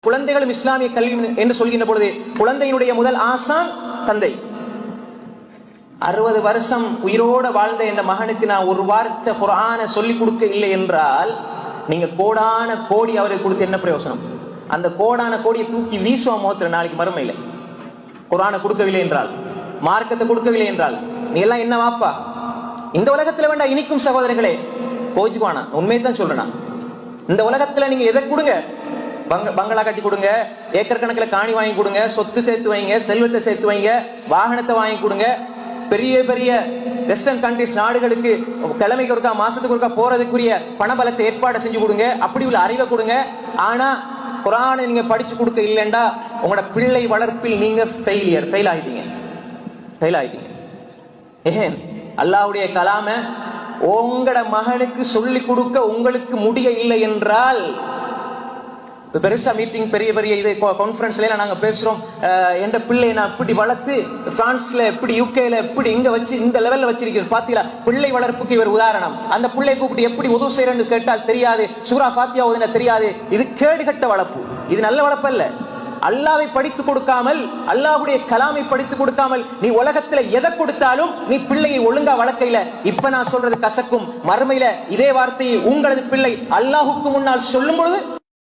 குழந்தைகளும் இஸ்லாமிய கல்வி என்று சொல்கின்ற பொழுது குழந்தையினுடைய முதல் ஆசான் தந்தை. 60 வருஷம் உயிரோட வாழ்ந்த இந்த மகனுக்கு நான் ஒரு வார்த்தை குர்ஆனை சொல்லிக் கொடுக்க இல்லை என்றால் நீங்க கோடான கோடி அவருக்கு கொடுத்து என்ன பிரயோசனம்? அந்த கோடான கோடியை தூக்கி வீசுவோம் முகத்துல நாளைக்கு மறுமையில. குர்ஆனை கொடுக்கவில்லை என்றால், மார்க்கத்தை கொடுக்கவில்லை என்றால் நீ எல்லாம் என்ன வாப்பா? இந்த உலகத்துல வேண்டாம் இனிக்கும் சகோதரர்களே, கோச்சுக்குவானா? உண்மையை தான் சொல்றேன். இந்த உலகத்துல நீங்க எதை கொடுங்க, பங்களா கட்டி கொடுங்க, ஏக்கர் கணக்கில் காணி வாங்கி கொடுங்க, சொத்து சேர்த்து வைங்க, செல்வத்தை சேர்த்து வைங்க, வாகனத்தை வாங்கி கொடுங்க, பெரிய பெரிய வெஸ்டர்ன் கண்ட்ரிஸ் நாடுகளுக்கு கிழமைக்கு ஒருக்கா மாசத்துக்கு ஒருக்கா போறதுக்குரிய பணபலத்தை ஏற்பாடு செஞ்சு கொடுங்க, அப்படி உள்ள அறிவை கொடுங்க. ஆனா குர்ஆனை நீங்க படிச்சு கொடுக்க இல்லைண்டா உங்களோட பிள்ளை வளர்ப்பில் நீங்க ஃபெயில் ஆயிட்டீங்க. ஏன் அல்லாஹ்வுடைய கலாம உங்களோட மகனுக்கு சொல்லி கொடுக்க உங்களுக்கு முடிய இல்லை என்றால், பெருசா மீட்டிங் பெரிய பெரிய இது கான்ஃபரன்ஸ்ல நாங்க பேசுறோம், எந்த பிள்ளையை நான் இப்படி வளர்த்து பிரான்ஸ்ல எப்படி, யூகேல எப்படி, இங்க வச்சு இந்த லெவல்ல வச்சிருக்கிறேன் பாத்தீங்களா? பிள்ளை வளர்ப்புக்கு இவர் உதாரணம். அந்த பிள்ளை கூப்பிட்டு எப்படி உதவு செய்யறன்னு கேட்டால் தெரியாது, சூரா ஃபாத்தியா ஓதுனா தெரியாது. இது கேடுகட்ட வளர்ப்பு, இது நல்ல வளர்ப்பு அல்ல. அல்லாஹ்வை படித்து கொடுக்காமல், அல்லாஹ்வுடைய கலாமை படித்து கொடுக்காமல் நீ உலகத்துல எதை கொடுத்தாலும் நீ பிள்ளையை ஒழுங்கா வளர்க்கையில, இப்ப நான் சொல்றது கசக்கும், மறுமையில இதே வார்த்தையை உங்களது பிள்ளை அல்லாஹ்வுக்கு முன்னால் சொல்லும் பொழுது